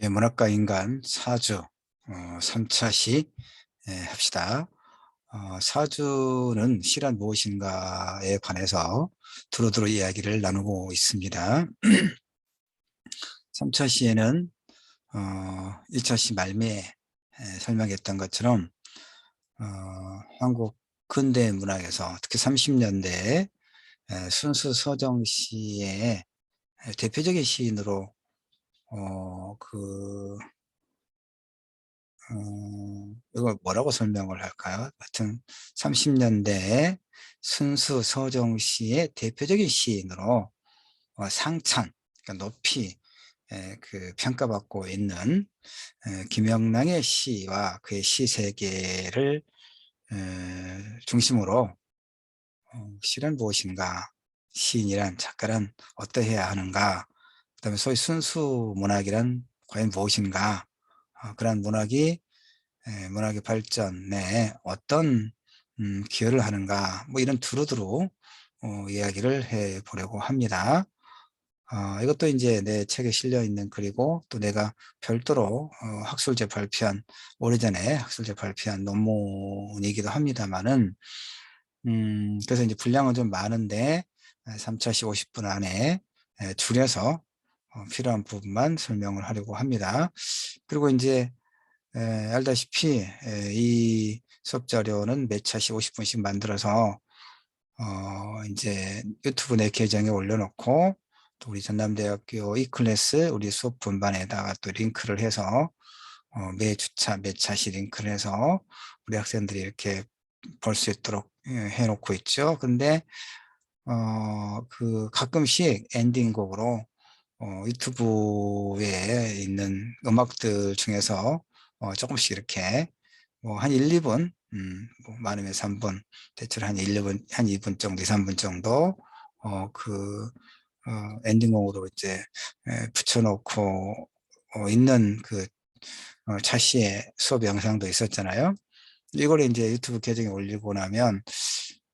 예, 문학과 인간 4주 3차 시 합시다. 사주는 시란 무엇인가에 관해서 두루두루 이야기를 나누고 있습니다. 3차 시에는 1차 시 말미에 설명했던 것처럼 한국 근대 문학에서 특히 30년대 순수 서정 시의 대표적인 시인으로 그 이걸 뭐라고 설명을 할까요? 하여튼 30년대에 순수 서정 시의 대표적인 시인으로 상찬, 그러니까 높이 그 평가받고 있는 김영랑의 시와 그의 시 세계를 중심으로 시란 무엇인가, 시인이란 작가란 어떠해야 하는가, 그다음에 소위 순수 문학이란 과연 무엇인가, 그런 문학의 발전에 어떤 기여를 하는가, 뭐 이런 두루두루 이야기를 해 보려고 합니다. 이것도 이제 내 책에 실려 있는 글이고, 또 내가 별도로 오래전에 학술제 발표한 논문이기도 합니다만은, 그래서 이제 분량은 좀 많은데 3차 시 50분 안에 줄여서 필요한 부분만 설명을 하려고 합니다. 그리고 이제 알다시피 이 수업 자료는 매 차씩 50분씩 만들어서 이제 유튜브 내 계정에 올려놓고, 또 우리 전남대학교 이클래스 우리 수업 분반에다가 또 링크를 해서 매 주차 매 차시 링크를 해서 우리 학생들이 이렇게 볼 수 있도록 해놓고 있죠. 근데 그 가끔씩 엔딩곡으로 유튜브에 있는 음악들 중에서 조금씩 이렇게 뭐 한 1, 2분, 뭐 많으면 3분, 대체로 한 1, 2분, 한 2분 정도, 2, 3분 정도, 엔딩곡으로 이제 붙여놓고 있는 그 차시의 수업 영상도 있었잖아요. 이걸 이제 유튜브 계정에 올리고 나면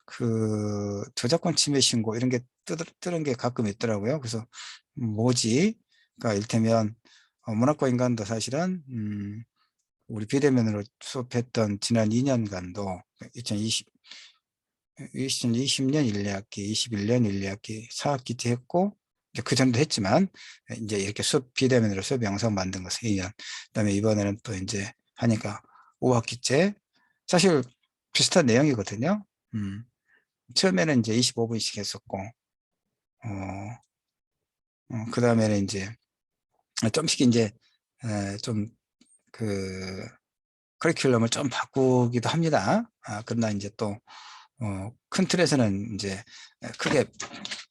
그 저작권 침해 신고 이런 게 뜨는 게 가끔 있더라고요. 그래서 뭐지? 그러니까 일테면 문학과 인간도 사실은 우리 비대면으로 수업했던 지난 2년간도 2020, 2020년 1, 2학기, 21년 1, 2학기, 4학기 때 했고, 그 전도 했지만 이제 이렇게 수업 비대면으로 수업 영상 만든 것은 2년. 그다음에 이번에는 또 이제 하니까 5학기째 사실 비슷한 내용이거든요. 처음에는 이제 25분씩 했었고, 그 다음에는 이제 좀씩 이제 좀 그 커리큘럼을 좀 바꾸기도 합니다. 그러나 이제 또 큰 틀에서는 이제 크게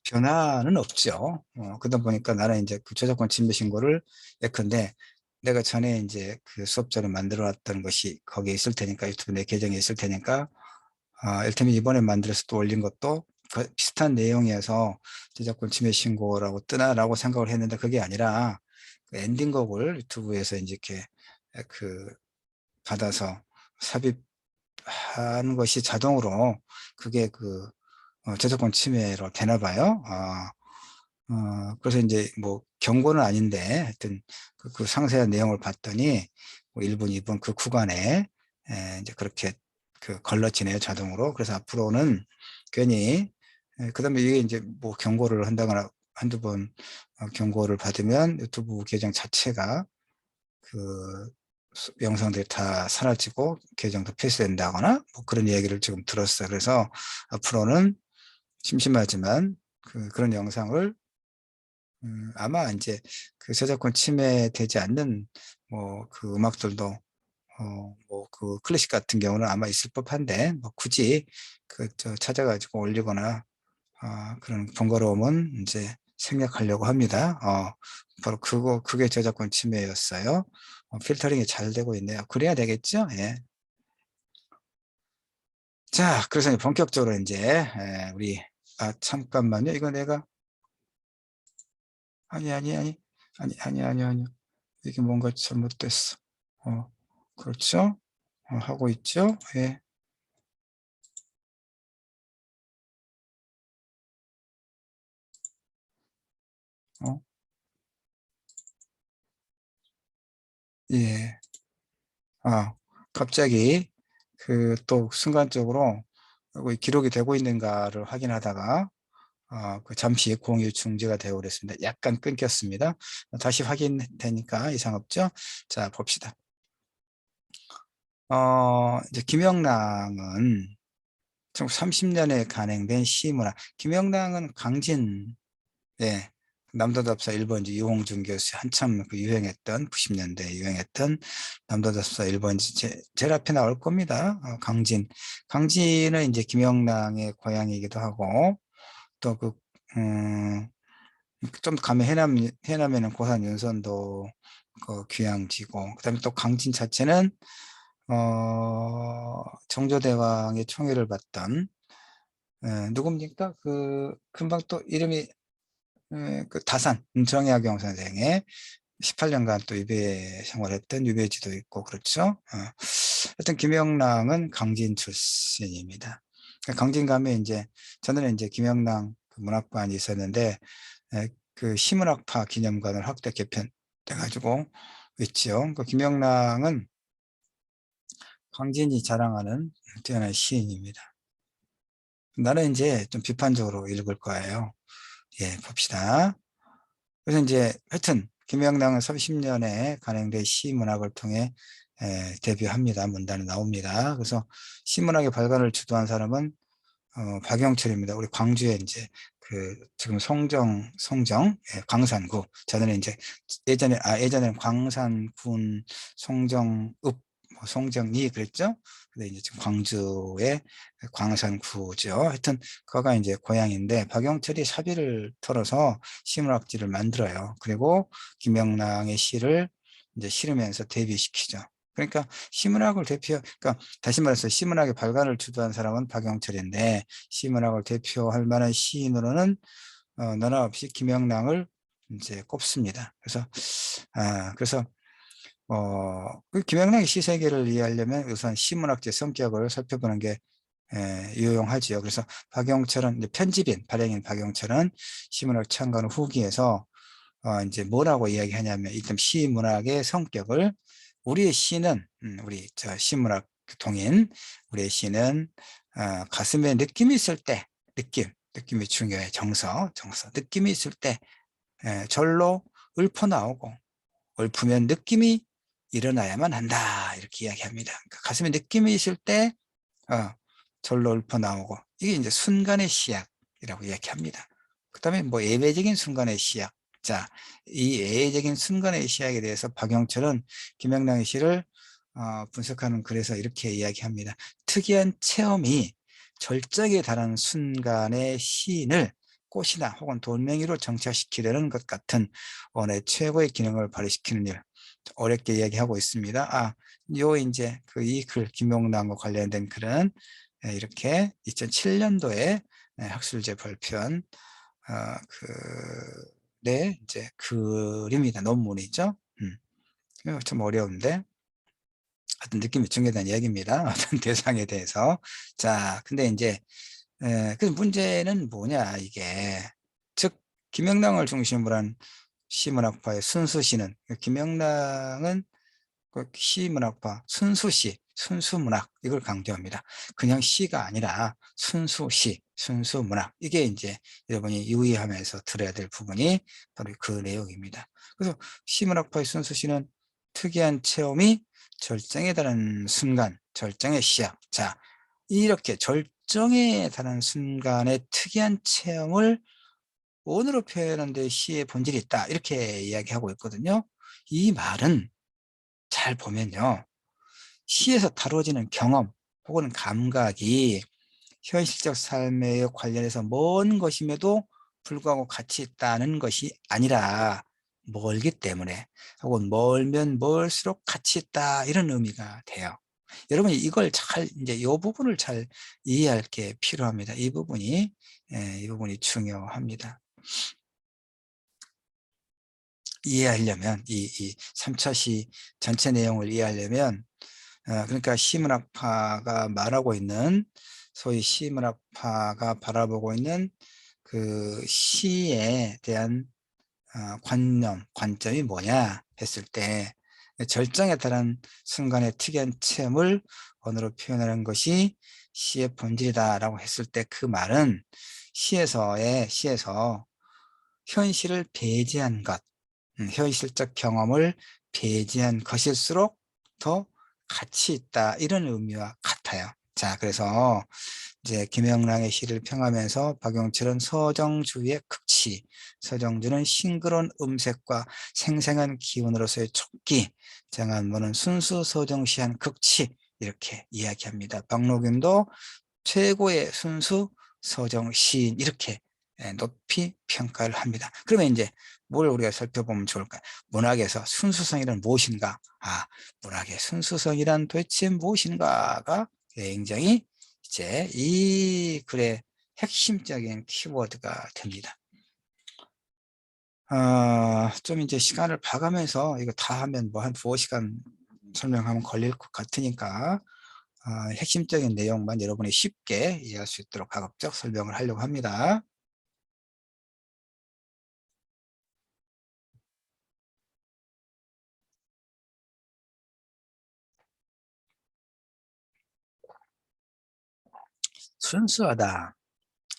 변화는 없죠. 그러다 보니까 나는 이제 그 저작권 침해 신고를 예컨대 내가 전에 이제 그 수업자를 만들어 왔던 것이 거기에 있을 테니까, 유튜브 내 계정에 있을 테니까, 이를테면 이번에 만들어서 또 올린 것도 비슷한 내용이어서 저작권 침해 신고라고 뜨나라고 생각을 했는데, 그게 아니라 그 엔딩곡을 유튜브에서 이제 이렇게 그 받아서 삽입한 것이 자동으로 그게 그 저작권 침해로 되나 봐요. 그래서 이제 뭐 경고는 아닌데 하여튼 그 상세한 내용을 봤더니 뭐 1분, 2분 그 구간에 이제 그렇게 그 걸러지네요, 자동으로. 그래서 앞으로는 괜히 그다음에 이게 이제 뭐 경고를 한다거나 한두 번 경고를 받으면 유튜브 계정 자체가 그 영상들이 다 사라지고 계정도 폐쇄된다거나 뭐 그런 얘기를 지금 들었어요. 그래서 앞으로는 심심하지만 그런 영상을 아마 이제 그 저작권 침해되지 않는 뭐 그 음악들도 뭐 그 클래식 같은 경우는 아마 있을 법한데, 뭐 굳이 그 저 찾아가지고 올리거나 그런 번거로움은 이제 생략하려고 합니다. 바로 그게 저작권 침해였어요. 필터링이 잘 되고 있네요. 그래야 되겠죠? 예. 자, 그래서 본격적으로 이제 우리 잠깐만요. 이거 내가 아니. 이게 뭔가 잘못됐어. 어, 그렇죠? 하고 있죠? 예. 어, 예. 갑자기 그 또 순간적으로 기록이 되고 있는가를 확인하다가 그 잠시 공유 중지가 되어 그랬습니다. 약간 끊겼습니다. 다시 확인되니까 이상 없죠? 자, 봅시다. 이제 김영랑은 1930년에 간행된 시문학. 김영랑은 강진, 예, 남도답사 1번지 유홍준 교수 한참 그 유행했던 90년대 유행했던 남도답사 1번지 제일 앞에 나올 겁니다. 강진은 이제 김영랑의 고향이기도 하고 또 좀 가면 해남에는 고산 윤선도 그 귀향지고 그다음에 또 강진 자체는 정조대왕의 총애를 받던 누굽니까? 그 금방 또 이름이 그 다산 정약용 선생의 18년간 또 유배 생활했던 유배지도 있고 그렇죠. 하여튼 김영랑은 강진 출신입니다. 강진 가면 이제 전에는 이제 김영랑 그 문학관이 있었는데 그 시문학파 기념관을 확대 개편돼 가지고 있죠. 그 김영랑은 강진이 자랑하는 뛰어난 시인입니다. 나는 이제 좀 비판적으로 읽을 거예요. 예, 봅시다. 그래서 이제 하여튼 김영랑은 30년에 간행된 시문학을 통해 데뷔합니다. 문단에 나옵니다. 그래서 시문학의 발간을 주도한 사람은 박영철입니다. 우리 광주에 이제 그 지금 송정, 예, 광산구. 저는 이제 예전에는 광산군 송정읍, 송정리 그랬죠. 근데 이제 지금 광주의 광산구죠. 하여튼 그가 이제 고향인데 박영철이 사비를 털어서 시문학지를 만들어요. 그리고 김영랑의 시를 이제 실으면서 데뷔시키죠. 그러니까 그러니까 다시 말해서 시문학의 발간을 주도한 사람은 박영철인데 시문학을 대표할 만한 시인으로는 너나 없이 김영랑을 이제 꼽습니다. 그래서 그 김영랑의 시 세계를 이해하려면 우선 시문학적 성격을 살펴보는 게 유용하지요. 그래서 박영철은 이제 편집인 발행인 박영철은 시문학 창간 후기에서 이제 뭐라고 이야기하냐면 일단 시문학의 성격을 우리의 시는 우리 저 시문학 동인 우리의 시는 가슴에 느낌이 있을 때 느낌이 중요해. 정서 느낌이 있을 때 절로 읊어 나오고 읊으면 느낌이 일어나야만 한다 이렇게 이야기합니다. 그러니까 가슴에 느낌이 있을 때 절로 읊어 나오고 이게 이제 순간의 시약이라고 이야기합니다. 그 다음에 뭐 예외적인 순간의 시약. 자, 이 예외적인 순간의 시약에 대해서 박영철은 김영랑의 시를 분석하는 글에서 이렇게 이야기합니다. 특이한 체험이 절정에 달하는 순간의 시인을 꽃이나 혹은 돌멩이로 정착시키려는 것 같은 언어의 최고의 기능을 발휘시키는 일. 어렵게 이야기하고 있습니다. 요 이제 그 이 글 김영랑과 관련된 글은 이렇게 2007년도에 학술제 발표한 이제 글입니다. 논문이죠. 이거 좀 어려운데 어떤 느낌이 중요하다는 이야기입니다. 어떤 대상에 대해서. 자, 근데 이제 그 문제는 뭐냐 이게 즉 김영랑을 중심으로 한 시문학파의 순수시는 김영랑은 그 시문학파 순수시, 순수문학 이걸 강조합니다. 그냥 시가 아니라 순수시, 순수문학 이게 이제 여러분이 유의하면서 들어야 될 부분이 바로 그 내용입니다. 그래서 시문학파의 순수시는 특이한 체험이 절정에 달하는 순간, 절정의 시작. 자, 이렇게 절정에 달하는 순간의 특이한 체험을 언어로 표현하는 데 시의 본질이 있다. 이렇게 이야기하고 있거든요. 이 말은 잘 보면요. 시에서 다뤄지는 경험 혹은 감각이 현실적 삶에 관련해서 먼 것임에도 불구하고 같이 있다는 것이 아니라 멀기 때문에 혹은 멀면 멀수록 같이 있다 이런 의미가 돼요. 여러분이 이걸 이제 이 부분을 잘 이해할 게 필요합니다. 이 부분이 중요합니다. 이해하려면 이 3차 시 전체 내용을 이해하려면 그러니까 시문학파가 말하고 있는 소위 시문학파가 바라보고 있는 그 시에 대한 관점이 뭐냐 했을 때 절정에 달한 순간의 특이한 체험을 언어로 표현하는 것이 시의 본질이다라고 했을 때 그 말은 시에서 현실을 배제한 것, 현실적 경험을 배제한 것일수록 더 가치 있다, 이런 의미와 같아요. 자, 그래서 이제 김영랑의 시를 평하면서 박용철은 서정주의 극치, 서정주는 싱그러운 음색과 생생한 기운으로서의 촉기, 장한모는 순수 서정시한 극치, 이렇게 이야기합니다. 박록윤도 최고의 순수 서정 시인, 이렇게 높이 평가를 합니다. 그러면 이제 뭘 우리가 살펴보면 좋을까요? 문학에서 순수성이란 무엇인가? 문학의 순수성이란 도대체 무엇인가가 굉장히 이제 이 글의 핵심적인 키워드가 됩니다. 좀 이제 시간을 봐가면서 이거 다 하면 뭐 한 2시간 설명하면 걸릴 것 같으니까 핵심적인 내용만 여러분이 쉽게 이해할 수 있도록 가급적 설명을 하려고 합니다. 순수하다,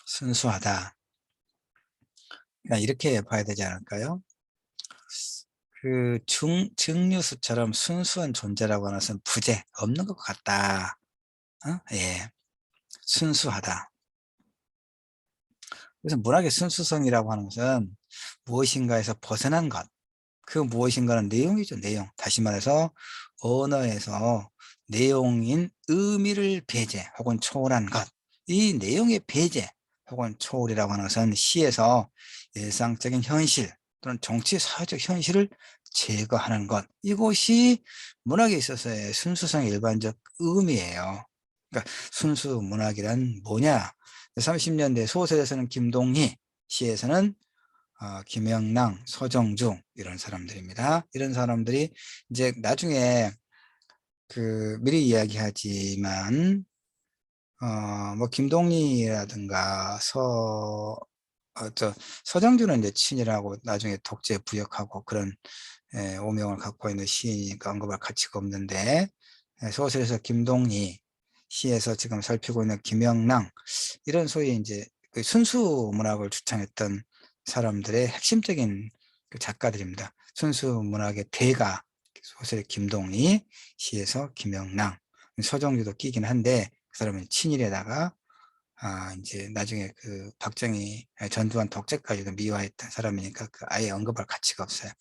순수하다. 그냥 이렇게 봐야 되지 않을까요? 그 증류수처럼 순수한 존재라고 하는 것은 부재, 없는 것 같다. 예, 순수하다. 그래서 문학의 순수성이라고 하는 것은 무엇인가에서 벗어난 것, 그 무엇인가는 내용이죠, 내용. 다시 말해서 언어에서 내용인 의미를 배제 혹은 초월한 것, 이 내용의 배제 혹은 초월이라고 하는 것은 시에서 일상적인 현실 또는 정치 사회적 현실을 제거하는 것, 이것이 문학에 있어서의 순수성의 일반적 의미예요. 그러니까 순수 문학이란 뭐냐? 30년대 소설에서는 김동희, 시에서는 김영랑, 서정주, 이런 사람들입니다. 이런 사람들이 이제 나중에 그 미리 이야기하지만 뭐 김동희라든가 서정주는 이제 친일하고 나중에 독재 부역하고 그런 오명을 갖고 있는 시인이니까 언급할 가치가 없는데, 소설에서 김동희, 시에서 지금 살피고 있는 김영랑, 이런 소위 이제 그 순수 문학을 주창했던 사람들의 핵심적인 그 작가들입니다. 순수 문학의 대가, 소설의 김동희, 시에서 김영랑, 서정주도 끼긴 한데 그 사람은 친일에다가 이제 나중에 그 박정희 전두환 독재까지도 미화했던 사람이니까 그 아예 언급할 가치가 없어요.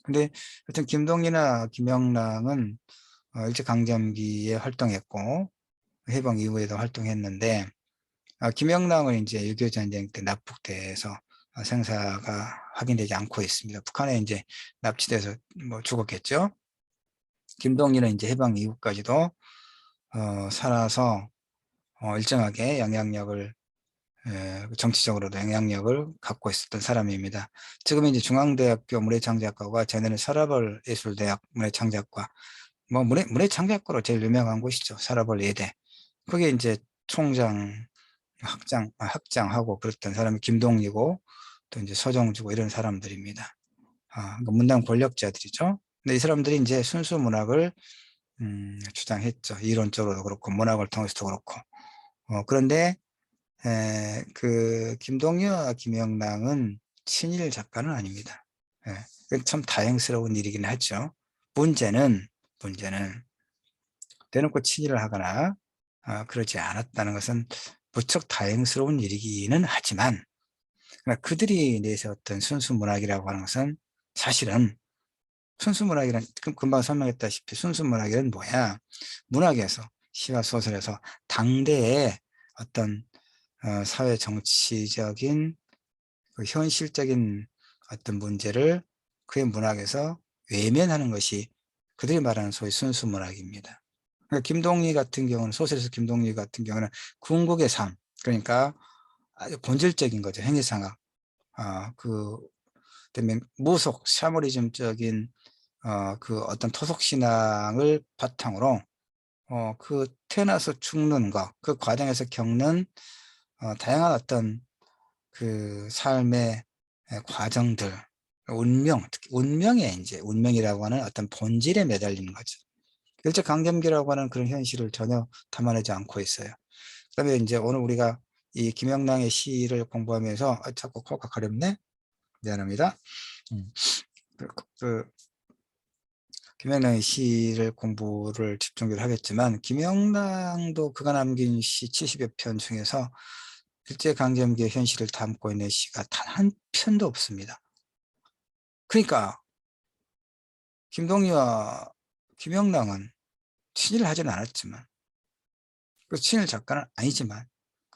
근데 하여튼 김동희나 김영랑은 일제강점기에 활동했고 해방 이후에도 활동했는데, 김영랑은 이제 6.25 전쟁 때 납북돼서 생사가 확인되지 않고 있습니다. 북한에 이제 납치돼서 뭐 죽었겠죠. 김동희는 이제 해방 이후까지도 살아서 일정하게 영향력을, 정치적으로도 영향력을 갖고 있었던 사람입니다. 지금 이제 중앙대학교 문해창작과가 전에는 서라벌 예술대학 문해창작과, 뭐 문해창작과로 제일 유명한 곳이죠. 서라벌 예대. 그게 이제 총장, 학장하고 그랬던 사람이 김동리고 또 이제 서정주고 이런 사람들입니다. 그러니까 문당 권력자들이죠. 근데 이 사람들이 이제 순수 문학을 주장했죠. 이론적으로도 그렇고 문학을 통해서도 그렇고. 그런데 그 김동유와 김영랑은 친일 작가는 아닙니다. 참 다행스러운 일이긴 하죠. 문제는 대놓고 친일을 하거나 그러지 않았다는 것은 무척 다행스러운 일이기는 하지만, 그러나 그들이 내세웠던 순수 문학이라고 하는 것은 사실은, 순수 문학이란 금방 설명했다시피 순수 문학이란 뭐야? 문학에서, 시와 소설에서 당대의 어떤 사회 정치적인 그 현실적인 어떤 문제를 그의 문학에서 외면하는 것이 그들이 말하는 소위 순수 문학입니다. 그러니까 김동리 같은 경우는, 소설에서 김동리 같은 경우는 궁극의 삶, 그러니까 아주 본질적인 거죠. 행위상학. 그 때문에 무속 샤머니즘적인 그 어떤 토속 신앙을 바탕으로 그 태어나서 죽는 것, 그 과정에서 겪는 다양한 어떤 그 삶의 과정들, 운명, 특히 운명에 이제 운명이라고 하는 어떤 본질에 매달리는 거죠. 일제강점기라고 하는 그런 현실을 전혀 담아내지 않고 있어요. 그다음에 이제 오늘 우리가 이 김영랑의 시를 공부하면서 자꾸 코가 가렵네. 미안합니다. 그, 그 김영랑의 시를 공부를 집중적으로 하겠지만 김영랑도 그가 남긴 시 70여 편 중에서 일제강점기의 현실을 담고 있는 시가 단 한 편도 없습니다. 그러니까 김동희와 김영랑은 친일을 하지는 않았지만 그 친일 작가는 아니지만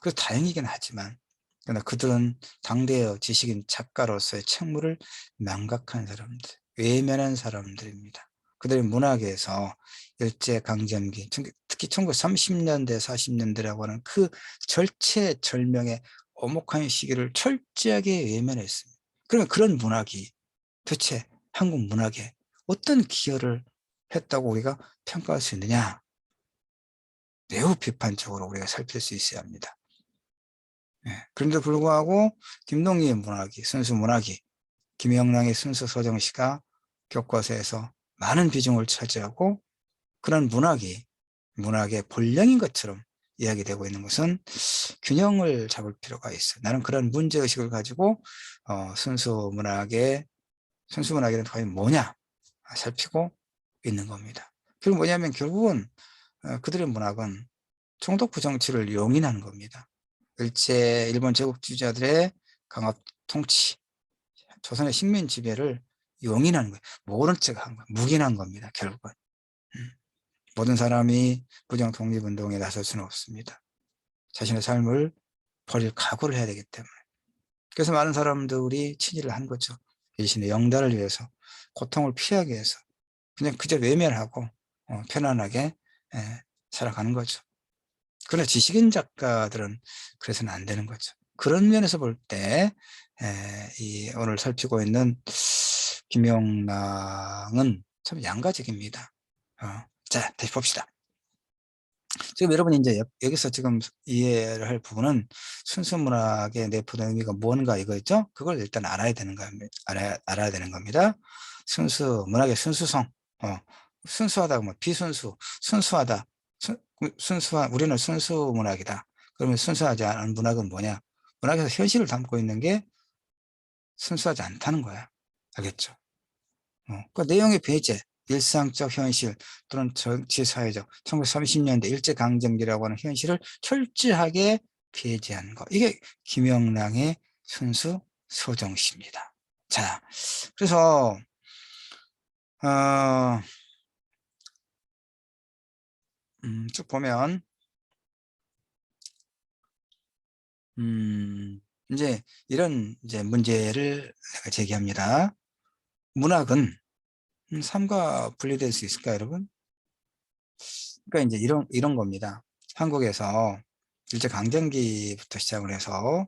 그 다행이긴 하지만 그러나 그들은 당대의 지식인 작가로서의 책무를 망각한 사람들, 외면한 사람들입니다. 그들의 문학에서 일제강점기, 특히 1930년대, 40년대라고 하는 그 절체절명의 엄혹한 시기를 철저하게 외면했습니다. 그러면 그런 문학이 도대체 한국 문학에 어떤 기여를 했다고 우리가 평가할 수 있느냐? 매우 비판적으로 우리가 살필 수 있어야 합니다. 그런데 불구하고 김동희의 문학이, 순수 문학이, 김영랑의 순수 서정시가 교과서에서 많은 비중을 차지하고 그런 문학의 본령인 것처럼 이야기되고 있는 것은 균형을 잡을 필요가 있어요. 나는 그런 문제의식을 가지고 순수 문학이란 과연 뭐냐 살피고 있는 겁니다. 그리고 뭐냐면 결국은 그들의 문학은 총독부 정치를 용인하는 겁니다. 일본 제국주의자들의 강압 통치, 조선의 식민 지배를 용인하는 거예요. 모른 척한 거예요. 묵인한 겁니다. 결국은. 모든 사람이 부정 독립운동에 나설 수는 없습니다. 자신의 삶을 버릴 각오를 해야 되기 때문에. 그래서 많은 사람들이 친일을 한 거죠. 일신의 영달을 위해서, 고통을 피하기 위해서 그냥 그저 외면하고 편안하게 살아가는 거죠. 그러나 지식인 작가들은 그래서는 안 되는 거죠. 그런 면에서 볼 때 오늘 살피고 있는 김영랑은 참 양가적입니다. 자, 다시 봅시다. 지금 여러분이 이제 여기서 지금 이해를 할 부분은 순수 문학의 내포된 의미가 뭔가 이거죠? 그걸 일단 알아야 되는 겁니다. 알아야 되는 겁니다. 순수 문학의 순수성, 순수하다, 뭐 비순수, 순수하다, 순수한 우리는 순수 문학이다. 그러면 순수하지 않은 문학은 뭐냐? 문학에서 현실을 담고 있는 게 순수하지 않다는 거야. 알겠죠? 그 내용의 배제, 일상적 현실 또는 정치사회적 1930년대 일제강점기라고 하는 현실을 철저하게 배제한 것. 이게 김영랑의 순수 서정시입니다. 자, 그래서 쭉 보면 이제 이런 이제 문제를 내가 제기합니다. 문학은 삶과 분리될 수 있을까, 여러분? 그러니까 이제 이런 겁니다. 한국에서 일제강점기부터 시작을 해서,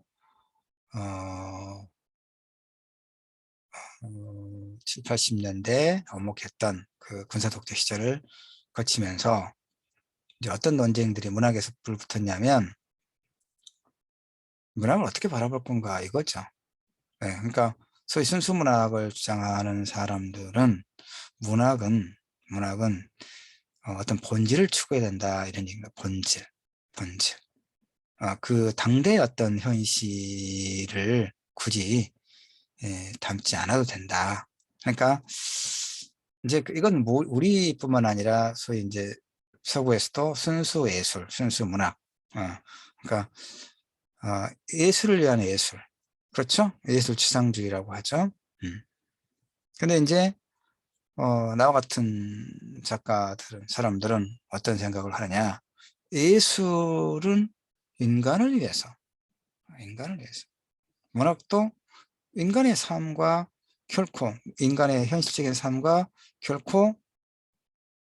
7, 80년대 엄혹했던 그 군사독재 시절을 거치면서 이제 어떤 논쟁들이 문학에서 불붙었냐면, 문학을 어떻게 바라볼 건가 이거죠. 그러니까 소위 순수문학을 주장하는 사람들은 문학은 어떤 본질을 추구해야 된다 이런 얘기입니다. 본질. 그 당대의 어떤 현실을 굳이 담지 않아도 된다. 그러니까 이제 이건 뭐 우리뿐만 아니라 소위 이제 서구에서도 순수 예술, 순수 문학, 그러니까 예술을 위한 예술, 그렇죠? 예술 지상주의라고 하죠. 근데 이제 나와 같은 사람들은 어떤 생각을 하느냐? 예술은 인간을 위해서, 문학도 인간의 삶과 인간의 현실적인 삶과 결코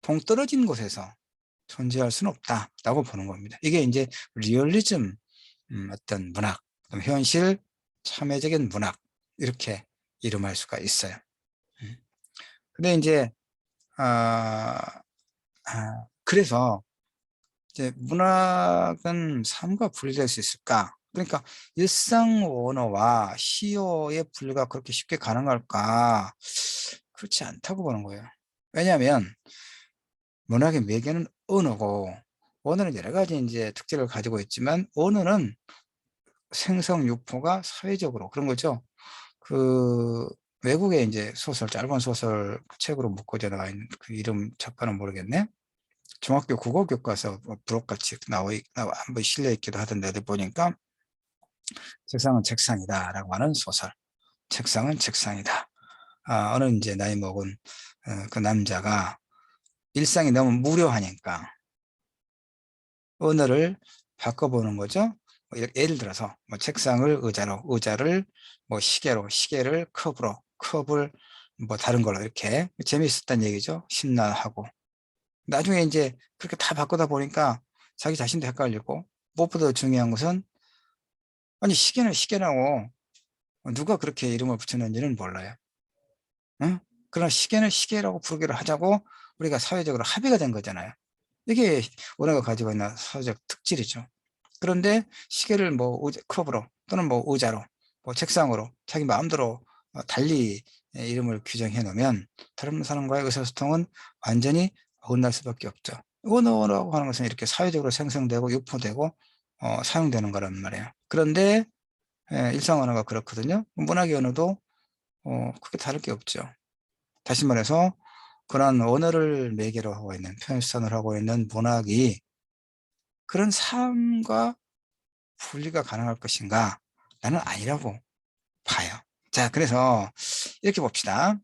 동떨어진 곳에서 존재할 수는 없다라고 보는 겁니다. 이게 이제 리얼리즘, 어떤 문학, 현실 참여적인 문학, 이렇게 이름할 수가 있어요. 근데 이제, 그래서 이제 문학은 삶과 분리될 수 있을까? 그러니까 일상 언어와 시어의 분류가 그렇게 쉽게 가능할까? 그렇지 않다고 보는 거예요. 왜냐하면 문학의 매개는 언어고, 언어는 여러 가지 이제 특질을 가지고 있지만 언어는 생성 유포가 사회적으로 그런 거죠. 그 외국의 이제 소설, 짧은 소설 책으로 묶어져 나와 있는 그 이름 작가는 모르겠네. 중학교 국어 교과서 부록같이 한번 실려 있기도 하던데, 어디 보니까 책상은 책상이다라고 하는 소설. 책상은 책상이다. 어느 이제 나이 먹은 그 남자가 일상이 너무 무료하니까 언어를 바꿔보는 거죠. 예를 들어서 뭐 책상을 의자로, 의자를 뭐 시계로, 시계를 컵으로, 컵을 뭐 다른 걸로, 이렇게 재미있었다는 얘기죠. 신나하고. 나중에 이제 그렇게 다 바꾸다 보니까 자기 자신도 헷갈리고, 무엇보다 중요한 것은, 아니 시계는 시계라고 누가 그렇게 이름을 붙였는지는 몰라요. 응? 그러나 시계는 시계라고 부르기로 하자고 우리가 사회적으로 합의가 된 거잖아요. 이게 언어가 가지고 있는 사회적 특질이죠. 그런데 시계를 뭐 컵으로, 또는 뭐 의자로, 뭐 책상으로 자기 마음대로 달리 이름을 규정해 놓으면 다른 사람과의 의사소통은 완전히 어긋날 수밖에 없죠. 언어라고 하는 것은 이렇게 사회적으로 생성되고 유포되고 사용되는 거란 말이에요. 그런데 일상 언어가 그렇거든요. 문학의 언어도 크게 다를 게 없죠. 다시 말해서 그런 언어를 매개로 하고 있는, 표현수단을 하고 있는 문학이 그런 삶과 분리가 가능할 것인가? 나는 아니라고 봐요. 자, 그래서 이렇게 봅시다.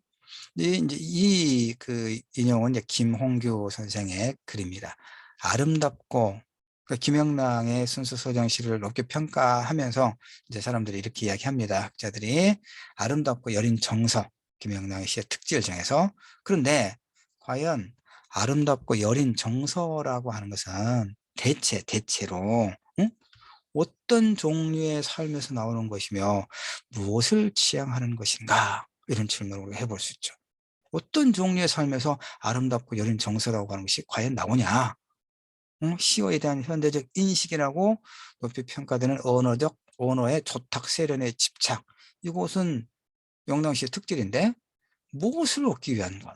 이제 그 인용은 이제 김홍규 선생의 글입니다. 아름답고, 그 김영랑의 순수 서정시를 높게 평가하면서 이제 사람들이 이렇게 이야기합니다. 학자들이 아름답고 여린 정서, 김영랑의 시의 특질 중에서. 그런데 과연 아름답고 여린 정서라고 하는 것은 대체로 응? 어떤 종류의 삶에서 나오는 것이며 무엇을 지향하는 것인가? 이런 질문을 해볼 수 있죠. 어떤 종류의 삶에서 아름답고 여린 정서라고 하는 것이 과연 나오냐? 시어에 대한 현대적 인식이라고 높이 평가되는 언어의 조탁 세련의 집착. 이것은 명랑시의 특질인데, 무엇을 얻기 위한 것?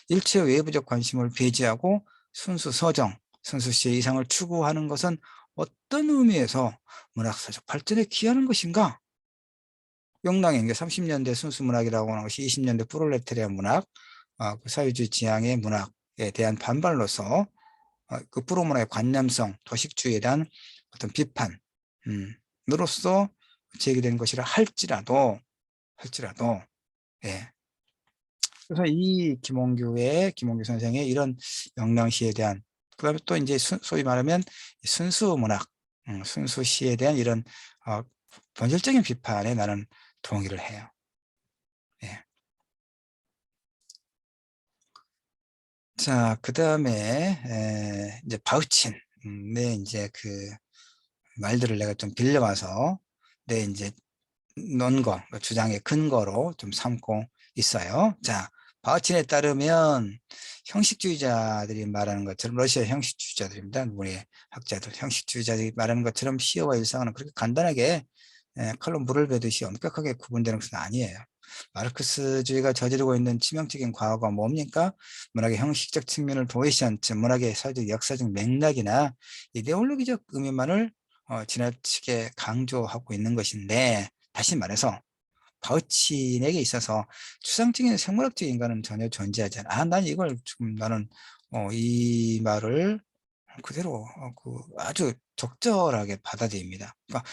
일체 외부적 관심을 배제하고 순수 서정, 순수 시의 이상을 추구하는 것은 어떤 의미에서 문학사적 발전에 기하는 것인가? 명랑의 30년대 순수 문학이라고 하는 것이 20년대 프롤레타리아 문학, 그 사회주의 지향의 문학에 대한 반발로서 그 프로문화의 관념성, 도식주의에 대한 어떤 비판, 으로서 제기된 것이라 할지라도, 예. 그래서 이 김홍규 선생의 이런 명랑시에 대한, 그다음에 또 이제 소위 말하면 순수 문학, 순수 시에 대한 이런 본질적인 비판에 나는 동의를 해요. 예. 자, 그 다음에 이제 바우친의 이제 그 말들을 내가 좀 빌려와서 내 이제 논거, 주장의 근거로 좀 삼고 있어요. 자, 바우친에 따르면 형식주의자들이 말하는 것처럼, 러시아 형식주의자들입니다. 우리 학자들, 형식주의자들이 말하는 것처럼 시어와 일상은 그렇게 간단하게 칼로 물을 베듯이 엄격하게 구분되는 것은 아니에요. 마르크스주의가 저지르고 있는 치명적인 과거가 뭡니까? 문학의 형식적 측면을 도외시한, 즉 문학의 사회적 역사적 맥락이나 이데올로기적 의미만을 지나치게 강조하고 있는 것인데, 다시 말해서 바우친에게 있어서 추상적인 생물학적 인간은 전혀 존재하지 않아. 난 이걸 지금 나는 이 말을 그대로 아주 적절하게 받아들입니다. 그러니까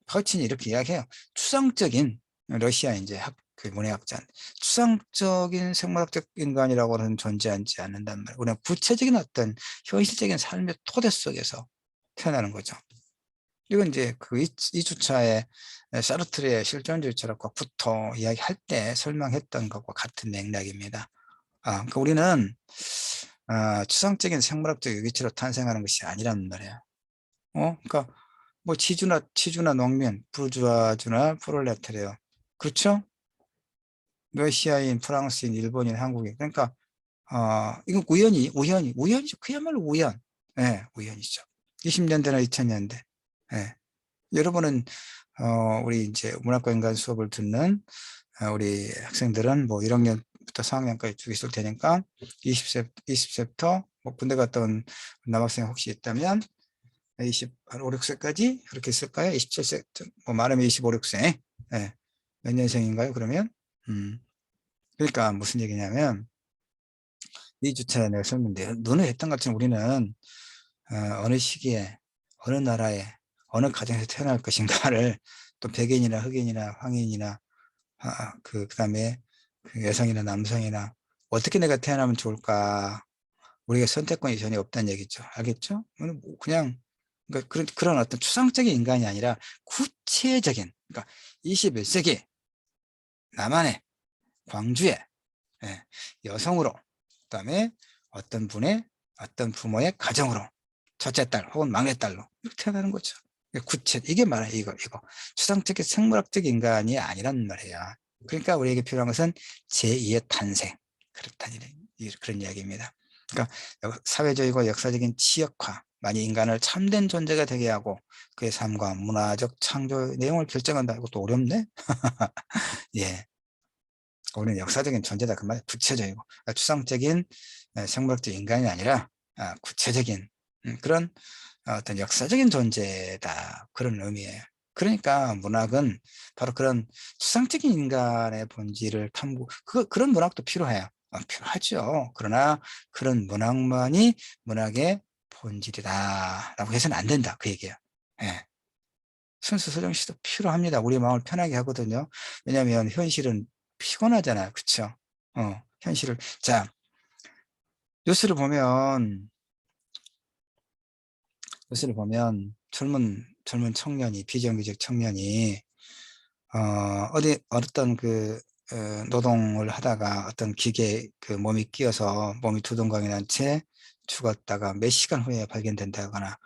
바우친이 이렇게 이야기해요. 추상적인, 러시아 이제 그 문해학자, 추상적인 생물학적 인간이라고는 존재하지 않는단 말이에요. 우리는 구체적인 어떤 현실적인 삶의 토대 속에서 태어나는 거죠. 이건 이제 그 2주차에 사르트르의 실존주의 철학과부터 이야기할 때 설명했던 것과 같은 맥락입니다. 그러니까 우리는 추상적인 생물학적 유기체로 탄생하는 것이 아니란 말이에요. 그러니까 뭐 치주나 농민, 부르주아주나 프롤레타리아, 그렇죠? 러시아인, 프랑스인, 일본인, 한국인. 그러니까 이건 우연이죠. 그야말로 우연. 예, 우연이죠. 20년대나 2000년대. 예. 여러분은 우리 이제 문학과 인간 수업을 듣는 우리 학생들은 뭐 1학년부터 4학년까지 쭉 있을 테니까 20세부터 뭐 군대 갔다 온 남학생 혹시 있다면 5, 6세까지 그렇게 있을까요? 27세, 뭐 말하면 25, 6세. 네. 몇 년생인가요, 그러면? 그러니까 무슨 얘기냐면, 이 주차에 내가 설명드려. 너는 했던 것처럼 우리는 어느 시기에, 어느 나라에, 어느 가정에서 태어날 것인가를 또 백인이나 흑인이나 황인이나 그다음에 그 여성이나 남성이나 어떻게 내가 태어나면 좋을까? 우리가 선택권이 전혀 없다는 얘기죠. 알겠죠? 그냥 그러니까 그런 어떤 추상적인 인간이 아니라 구체적인, 그러니까 21세기 남한의 광주의 여성으로, 그다음에 어떤 분의 어떤 부모의 가정으로 첫째 딸 혹은 막내 딸로 이렇게 태어나는 거죠. 이게 말이야. 이거 추상적인 생물학적 인간이 아니란 말이야. 그러니까 우리에게 필요한 것은 제2의 탄생, 그렇다는 그런 이야기입니다. 그러니까 사회적이고 역사적인 치역화만이 인간을 참된 존재가 되게 하고 그의 삶과 문화적 창조 내용을 결정한다. 이것도 어렵네. 예, 우리는 역사적인 존재다. 그 말이 구체적이고 추상적인 생물학적 인간이 아니라 구체적인 그런 어떤 역사적인 존재다. 그런 의미예요. 그러니까 문학은 바로 그런 추상적인 인간의 본질을 그런 문학도 필요해요. 필요하죠. 그러나 그런 문학만이 문학의 본질이다라고 해서는 안 된다. 그 얘기예요. 예. 순수 서정시도 필요합니다. 우리 마음을 편하게 하거든요. 왜냐하면 현실은 피곤하잖아요. 그쵸? 현실을. 자, 뉴스를 보면, 젊은 청년이, 비정규직 청년이, 어떤 노동을 하다가 어떤 기계에 그 몸이 끼어서 몸이 두동강이 난 채 죽었다가 몇 시간 후에 발견된다거나,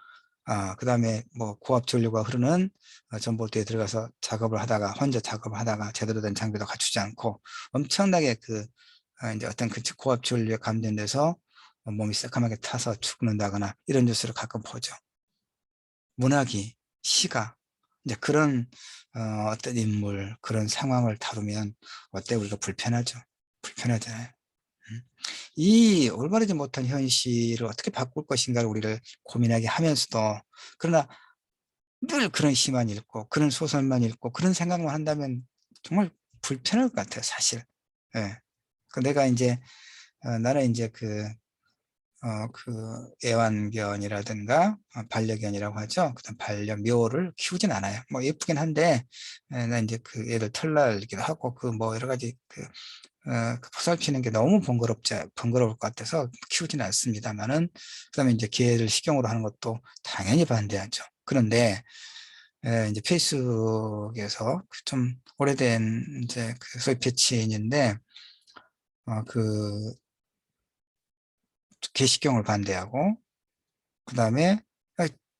그 다음에 뭐 고압 전류가 흐르는 전봇대에 들어가서 작업을 하다가, 혼자 작업을 하다가 제대로 된 장비도 갖추지 않고 엄청나게 이제 어떤 그 고압 전류에 감전돼서 몸이 새까맣게 타서 죽는다거나 이런 뉴스를 가끔 보죠. 문학이, 시가, 이제 그런 어떤 인물, 그런 상황을 다루면 어때? 우리가 불편하죠. 불편하잖아요. 음. 이 올바르지 못한 현실을 어떻게 바꿀 것인가를 우리를 고민하게 하면서도, 그러나 늘 그런 시만 읽고 그런 소설만 읽고 그런 생각만 한다면 정말 불편할 것 같아요, 사실. 예. 내가 이제 나는 이제 애완견이라든가 반려견이라고 하죠. 그다음 반려묘를 키우진 않아요. 뭐 예쁘긴 한데 나 이제 그 애들 털 날기도 하고 그 뭐 여러 가지 그 보살피는 게 너무 번거로울 것 같아서 키우진 않습니다만은, 그다음에 이제 개를 식용으로 하는 것도 당연히 반대하죠. 그런데 이제 페이스북에서 좀 오래된 이제 그 소위 배치인인데 그 개식경을 반대하고 그다음에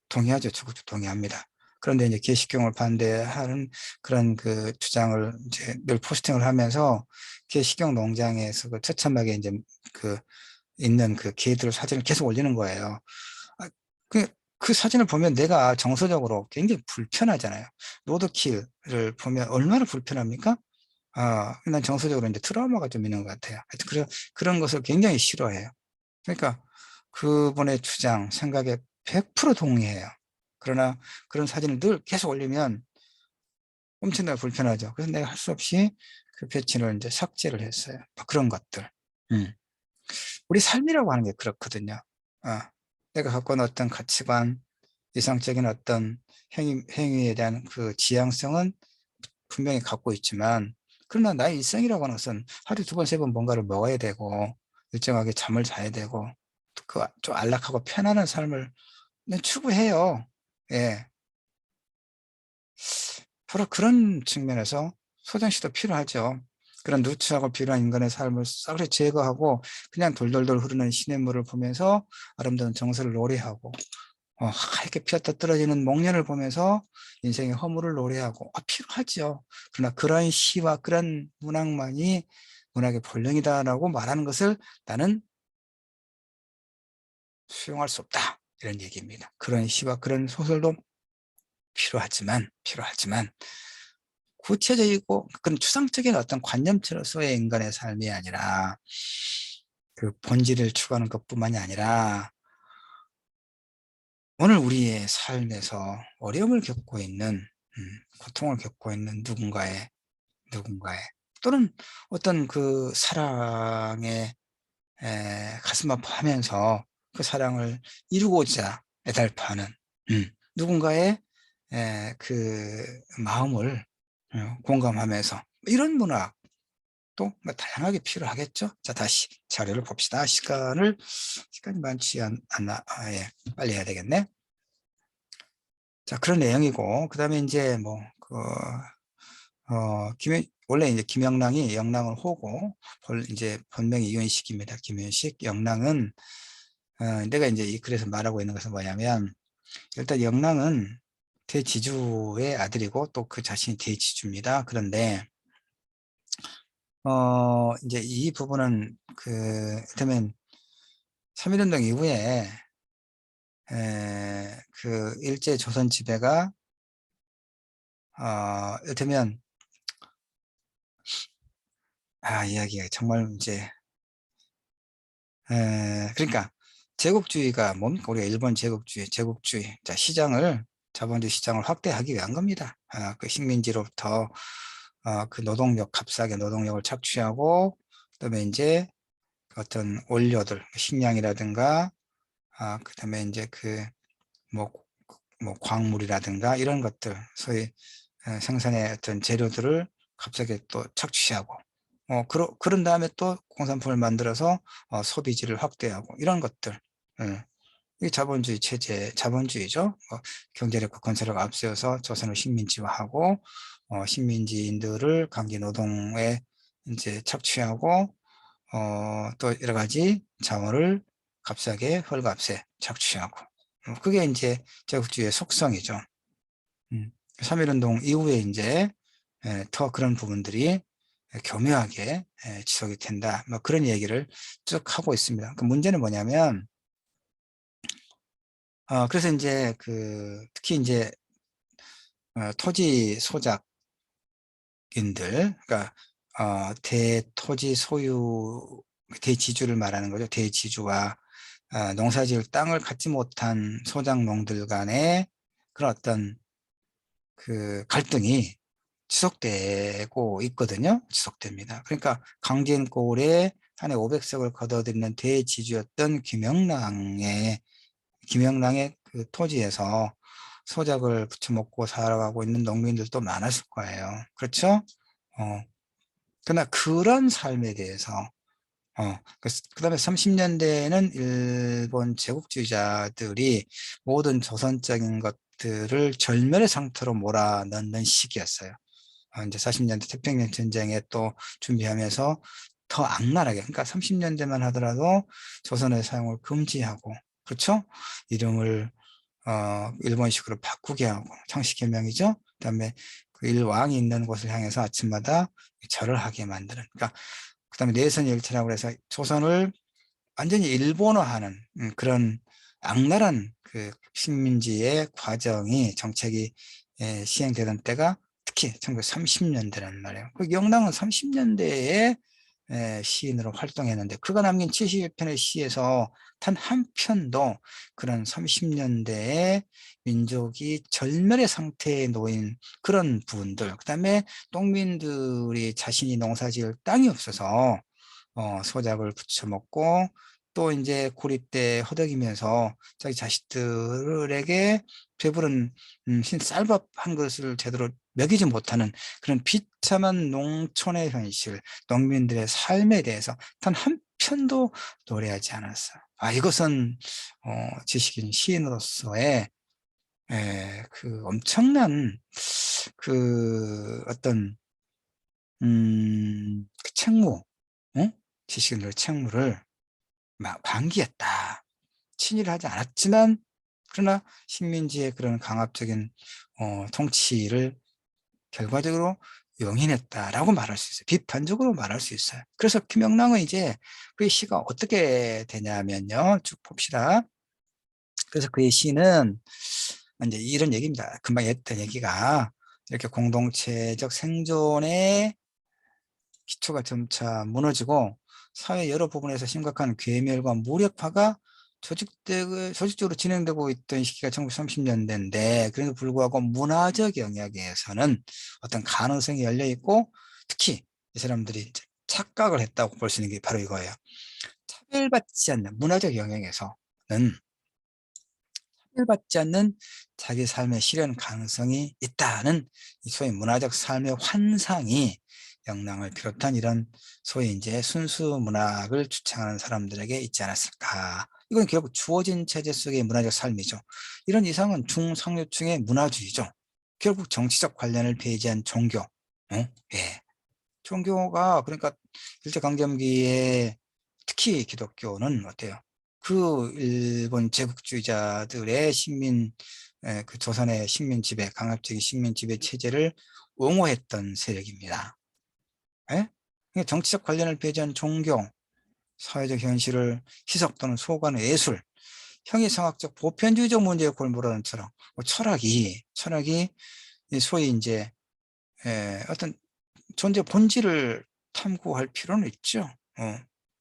동의하죠. 적극 동의합니다. 그런데 이제 개식경을 반대하는 그런 그 주장을 이제 늘 포스팅을 하면서 개식경 농장에서 그 처참하게 이제 그 있는 그 개들 사진을 계속 올리는 거예요. 아, 그, 그 사진을 보면 내가 정서적으로 굉장히 불편하잖아요. 로드킬을 보면 얼마나 불편합니까? 난 정서적으로 이제 트라우마가 좀 있는 것 같아요. 하여튼 그런 것을 굉장히 싫어해요. 그러니까 그분의 주장, 생각에 100% 동의해요. 그러나 그런 사진을 늘 계속 올리면 엄청나게 불편하죠. 그래서 내가 할 수 없이 그 배치를 이제 삭제를 했어요. 뭐 그런 것들. 음. 우리 삶이라고 하는 게 그렇거든요. 내가 갖고 있는 어떤 가치관, 이상적인 어떤 행위에 대한 그 지향성은 분명히 갖고 있지만, 그러나 나의 일상이라고 하는 것은 하루에 2번, 3번 뭔가를 먹어야 되고, 일정하게 잠을 자야 되고, 그 좀 안락하고 편안한 삶을 추구해요. 예. 바로 그런 측면에서 소장시도 필요하죠. 그런 누추하고 필요한 인간의 삶을 싹을 제거하고 그냥 돌돌돌 흐르는 시냇물을 보면서 아름다운 정서를 노래하고 하얗게 피었다 떨어지는 목련을 보면서 인생의 허물을 노래하고 필요하죠. 그러나 그러한 시와 그런 문학만이 문학의 본령이다라고 말하는 것을 나는 수용할 수 없다. 이런 얘기입니다. 그런 시와 그런 소설도 필요하지만 구체적이고 그런 추상적인 어떤 관념으로서의 인간의 삶이 아니라 그 본질을 추구하는 것뿐만이 아니라 오늘 우리의 삶에서 어려움을 겪고 있는 고통을 겪고 있는 누군가의 또는 어떤 그 사랑에 가슴 아파하면서 그 사랑을 이루고자 애달파하는 누군가의 그 마음을 공감하면서 이런 문학 또 뭐 다양하게 필요하겠죠. 자, 다시 자료를 봅시다. 시간이 많지 않나. 예, 빨리 해야 되겠네. 자, 그런 내용이고, 그 다음에 이제 뭐, 원래 이제 김영랑이 영랑을 호고, 이제 본명이 이윤식입니다. 김윤식. 영랑은, 내가 이제 이 글에서 말하고 있는 것은 뭐냐면, 일단 영랑은 대지주의 아들이고, 또 그 자신이 대지주입니다. 그런데, 이제 이 부분은 그렇다면 3.1운동 이후에 그 일제 조선 지배가 이를테면 이야기가 정말 이제 그러니까 제국주의가 뭡니까? 우리가 일본 제국주의 자 시장을 자본주의 시장을 확대하기 위한 겁니다. 그 식민지로부터 그 노동력 값싸게 노동력을 착취하고 그다음에 이제 어떤 원료들 식량이라든가 그다음에 이제 뭐, 뭐 광물이라든가 이런 것들 소위 생산의 어떤 재료들을 갑자기 또 착취하고 그런 다음에 또 공산품을 만들어서 소비지를 확대하고 이런 것들 이게 자본주의 체제 자본주의죠. 경제력과 건설력 앞세워서 조선을 식민지화하고 식민지인들을 강제 노동에 이제 착취하고 또 여러 가지 자원을 값싸게 헐값에 착취하고 그게 이제 제국주의의 속성이죠. 3.1운동 이후에 이제 더 그런 부분들이 교묘하게 지속이 된다. 뭐 그런 얘기를 쭉 하고 있습니다. 그 문제는 뭐냐면 그래서 이제 특히 이제 토지 소작인들, 그러니까 대토지 소유 대지주를 말하는 거죠. 대지주와 농사지을 땅을 갖지 못한 소작농들 간의 그런 어떤 그 갈등이 지속되고 있거든요. 지속됩니다. 그러니까 강진골에 한 해 500석을 거둬들이는 대지주였던 김영랑의 그 토지에서 소작을 부쳐먹고 살아가고 있는 농민들도 많았을 거예요. 그렇죠? 그러나 그런 삶에 대해서 그다음에 30년대에는 일본 제국주의자들이 모든 조선적인 것들을 절멸의 상태로 몰아넣는 시기였어요. 이제 40년대 태평양 전쟁에 또 준비하면서 더 악랄하게, 그러니까 30년대만 하더라도 조선의 사용을 금지하고, 그렇죠? 이름을 일본식으로 바꾸게 하고, 창씨개명이죠. 그다음에 그 일왕이 있는 곳을 향해서 아침마다 절을 하게 만드는. 그러니까 그다음에 내선일체라고 해서 조선을 완전히 일본어하는 그런 악랄한 그 식민지의 과정이 정책이 시행되던 때가 특히 1930년대란 말이에요. 그 영랑은 30년대에 시인으로 활동했는데 그가 남긴 70편의 시에서 단 한 편도 그런 30년대에 민족이 절멸의 상태에 놓인 그런 부분들, 그 다음에 농민들이 자신이 농사지을 땅이 없어서 소작을 부쳐먹고 또 이제 고립돼 허덕이면서 자기 자식들에게 배부른 쌀밥 한 그릇을 제대로 먹이지 못하는 그런 비참한 농촌의 현실, 농민들의 삶에 대해서 단 한 편도 노래하지 않았어요. 이것은 지식인 시인으로서의 그 엄청난 어떤 그 책무, 지식인들의 책무를 막 방기했다. 친일을 하지 않았지만 그러나 식민지의 그런 강압적인 통치를 결과적으로 용인했다라고 말할 수 있어요. 비판적으로 말할 수 있어요. 그래서 김영랑은 이제 그의 시가 어떻게 되냐면요. 쭉 봅시다. 그래서 그의 시는 이제 이런 얘기입니다. 금방 했던 얘기가 이렇게 공동체적 생존의 기초가 점차 무너지고 사회 여러 부분에서 심각한 괴멸과 무력화가 조직적으로 진행되고 있던 시기가 1930년대인데 그래도 불구하고 문화적 영역에서는 어떤 가능성이 열려 있고 특히 이 사람들이 이제 착각을 했다고 볼 수 있는 게 바로 이거예요. 차별받지 않는 문화적 영역에서는 차별받지 않는 자기 삶의 실현 가능성이 있다는 소위 문화적 삶의 환상이 영랑을 비롯한 이런 소위 이제 순수 문학을 주창하는 사람들에게 있지 않았을까. 이건 결국 주어진 체제 속의 문화적 삶이죠. 이런 이상은 중상류층의 문화주의죠. 결국 정치적 관련을 배제한 종교. 예. 종교가 그러니까 일제강점기에 특히 기독교는 어때요? 그 일본 제국주의자들의 그 조선의 식민 지배, 강압적인 식민 지배 체제를 옹호했던 세력입니다. 예? 그러니까 정치적 관련을 배제한 종교, 사회적 현실을 희석 또는 소관의 예술, 형이상학적 보편주의적 문제에 골몰하는 철학, 철학이 소위 이제 어떤 존재 본질을 탐구할 필요는 있죠.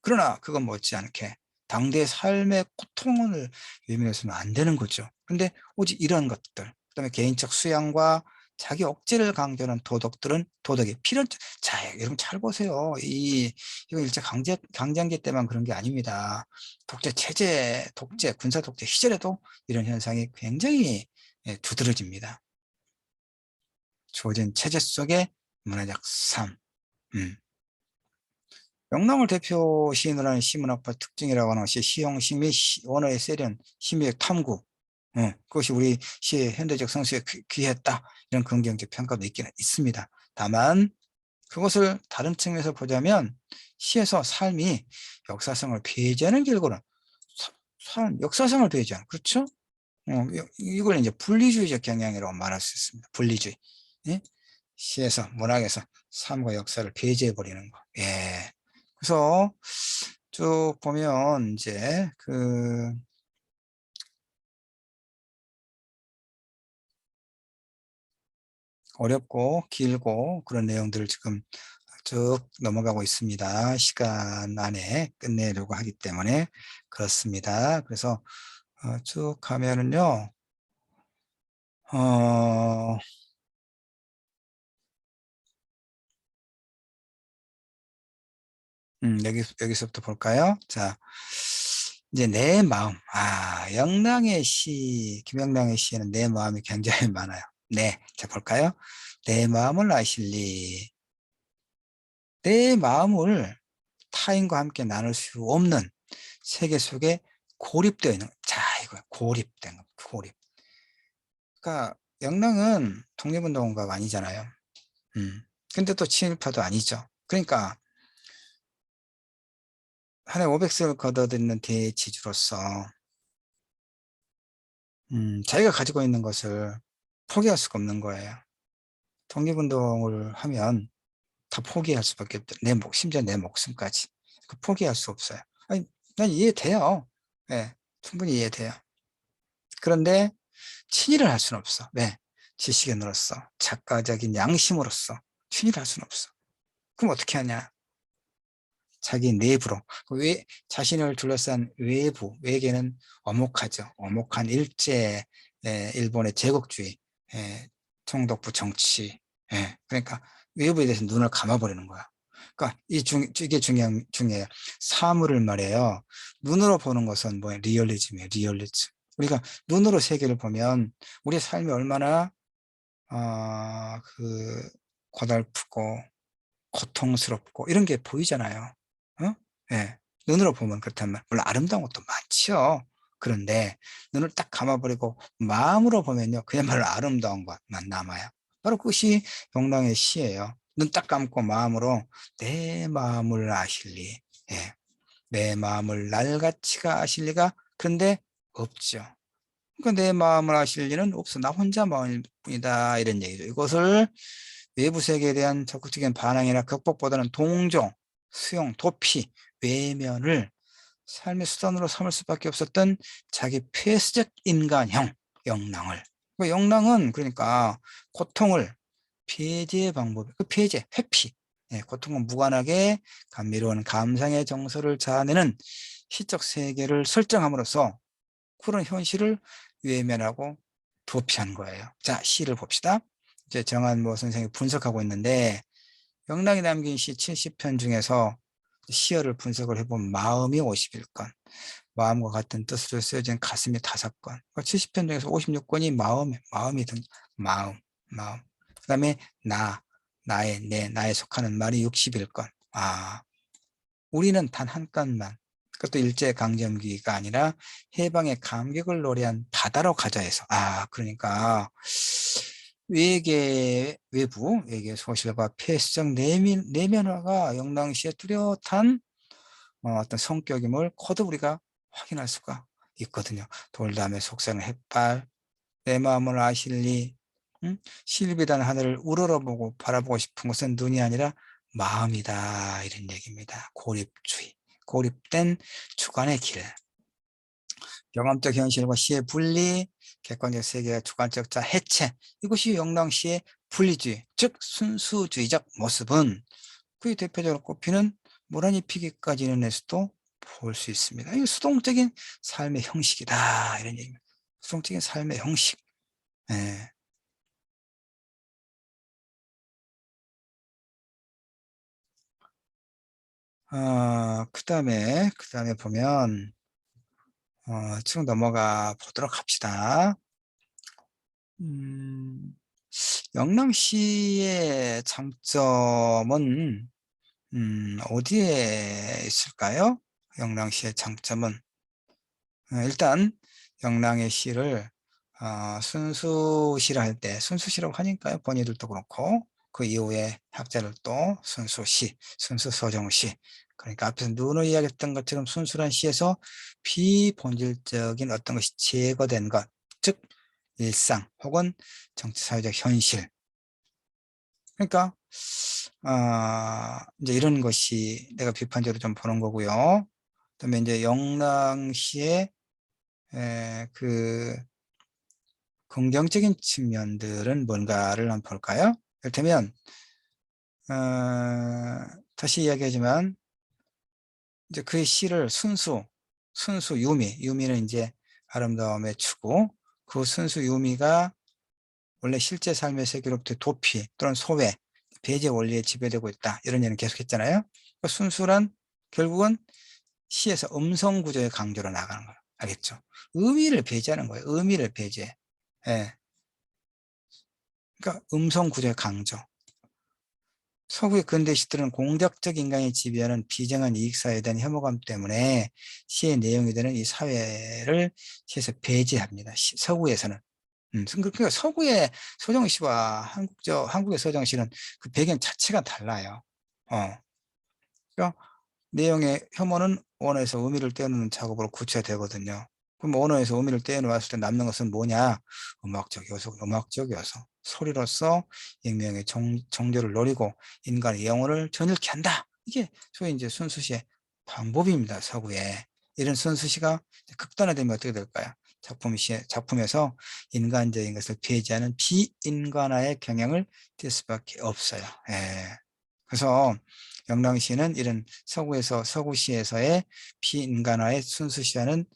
그러나 그건 못지않게 당대의 삶의 고통을 외면해서는 안 되는 거죠. 근데 오직 이런 것들, 그다음에 개인적 수양과 자기 억제를 강조하는 도덕의 필연. 자, 여러분 잘 보세요. 이거 일제 강점기 때만 그런 게 아닙니다. 군사 독재 시절에도 이런 현상이 굉장히 두드러집니다. 주어진 체제 속의 문화적 삶. 음. 명랑을 대표 시인으로 하는 시문학파 특징이라고 하는 것이 시형식 및 원어의 세련, 심의의 탐구. 그것이 우리 시의 현대적 성수에 귀했다. 이런 긍정적 평가도 있기는 있습니다. 다만 그것을 다른 측면에서 보자면 시에서 삶이 역사성을 배제하는 결과는 역사성을 배제하는, 그렇죠? 이걸 이제 분리주의적 경향이라고 말할 수 있습니다. 분리주의. 예? 시에서 문학에서 삶과 역사를 배제해 버리는 거. 예. 그래서 쭉 보면 이제 어렵고 길고 그런 내용들을 지금 쭉 넘어가고 있습니다. 시간 안에 끝내려고 하기 때문에 그렇습니다. 그래서 쭉 가면은요. 어, 여기서부터 볼까요? 자, 이제 내 마음. 김영랑의 시에는 내 마음이 굉장히 많아요. 네, 자, 볼까요? 내 마음을 아실리. 내 마음을 타인과 함께 나눌 수 없는 세계 속에 고립되어 있는, 자, 이거 고립된 거, 고립. 그러니까 영랑은 독립운동가가 아니잖아요. 근데 또 친일파도 아니죠. 그러니까 한해 500석을 거둬들이는 대지주로서 자기가 가지고 있는 것을 포기할 수가 없는 거예요. 독립운동을 하면 다 포기할 수밖에 없다. 심지어 내 목숨까지. 포기할 수 없어요. 아니, 난 이해돼요. 네, 충분히 이해돼요. 그런데 친일을 할 수는 없어. 왜? 지식인으로서, 작가적인 양심으로서 친일을 할 수는 없어. 그럼 어떻게 하냐? 자기 내부로. 자신을 둘러싼 외계는 엄혹하죠. 엄혹한 일본의 제국주의, 총독부 정치. 그러니까 외부에 대해서 눈을 감아버리는 거야. 그러니까 이게 중요해요. 사물을 말해요. 눈으로 보는 것은 리얼리즘이에요. 리얼리즘. 우리가 눈으로 세계를 보면 우리의 삶이 얼마나 고달프고 고통스럽고 이런 게 보이잖아요. 예. 눈으로 보면 그렇단 말. 물론 아름다운 것도 많죠. 그런데 눈을 딱 감아버리고 마음으로 보면요, 그야말로 아름다운 것만 남아요. 바로 그것이 영랑의 시예요. 눈 딱 감고 마음으로 내 마음을 아실리. 예. 내 마음을 날같이가 아실 리가 그런데 없죠. 그러니까 내 마음을 아실 리는 없어. 나 혼자 마음일 뿐이다. 이런 얘기죠. 이것을 외부 세계에 대한 적극적인 반항이나 극복보다는 동정, 수용, 도피, 외면을 삶의 수단으로 삼을 수밖에 없었던 자기 폐쇄적 인간형 영랑을 영랑은 그러니까 고통을 폐제의 방법, 그 폐제, 회피. 예, 고통과 무관하게 감미로운 감상의 정서를 자아내는 시적 세계를 설정함으로써 그런 현실을 외면하고 도피한 거예요. 자, 시를 봅시다. 이제 정한모 선생이 분석하고 있는데 영락이 남긴 시 70편 중에서 시어를 분석을 해보면 마음이 51건, 마음과 같은 뜻으로 쓰여진 가슴이 5건, 70편 중에서 56건이 마음이 든 마음. 그 다음에 나에 속하는 말이 61건. 우리는 단 한 건만, 그것도 일제강점기가 아니라 해방의 감격을 노래한 바다로 가자 해서. 그러니까 외계 소실과 폐쇄적 내면화가 영랑시의 뚜렷한 어떤 성격임을 코드 우리가 확인할 수가 있거든요. 돌담에 속삭이는 햇발, 내 마음을 아실리, 실비단 하늘을 우러러보고 바라보고 싶은 것은 눈이 아니라 마음이다, 이런 얘기입니다. 고립주의, 고립된 주관의 길. 경험적 현실과 시의 분리, 객관적 세계와 주관적 자 해체, 이것이 영랑시의 분리주의, 즉 순수주의적 모습은 그 대표적으로 꼽히는 모란이 피기까지 이뤄내서도 볼 수 있습니다. 이 수동적인 삶의 형식이다, 이런 얘기입니다. 수동적인 삶의 형식. 예. 그 다음에 보면, 쭉 넘어가 보도록 합시다. 음, 영랑시의 장점은, 어디에 있을까요? 영랑시의 장점은. 일단, 영랑의 시를, 순수시라 할 때, 순수시라고 하니까요. 본인들도 그렇고, 그 이후에 학자들도 순수시, 순수서정시. 그러니까 앞에서 누누이 이야기했던 것처럼 순수한 시에서 비본질적인 어떤 것이 제거된 것, 즉, 일상 혹은 정치사회적 현실. 그러니까, 이제 이런 것이 내가 비판적으로 좀 보는 거고요. 그다음에 이제 영랑시의 그 긍정적인 측면들은 뭔가를 한번 볼까요? 이를테면 다시 이야기하지만 이제 그의 시를 순수 유미는 이제 아름다움의 추구, 그 순수 유미가 원래 실제 삶의 세계로부터 도피 또는 소외, 배제 원리에 지배되고 있다, 이런 얘기는 계속했잖아요. 그 순수란 결국은 시에서 음성 구조의 강조로 나가는 거예요. 알겠죠? 의미를 배제하는 거예요. 의미를 배제. 예. 그러니까 음성 구조의 강조. 서구의 근대 시들은 공격적 인간이 지배하는 비정한 이익사회에 대한 혐오감 때문에 시의 내용이 되는 이 사회를 시에서 배제합니다. 서구에서는. 그러니까 서구의 서정시와 한국의 서정시는 그 배경 자체가 달라요. 그러니까 내용의 혐오는 언어에서 의미를 떼어놓는 작업으로 구체화되거든요. 그럼 언어에서 의미를 떼어놓았을 때 남는 것은 뭐냐? 음악적 요소. 소리로서 익명의 정조를 노리고 인간의 영혼을 전율케 한다. 이게 소위 이제 순수시의 방법입니다. 서구에. 이런 순수시가 극단화되면 어떻게 될까요? 작품에서 인간적인 것을 배제하는 비인간화의 경향을 띌 수밖에 없어요. 예. 그래서 영랑시는 이런 서구시에서의 비인간화의 순수시와는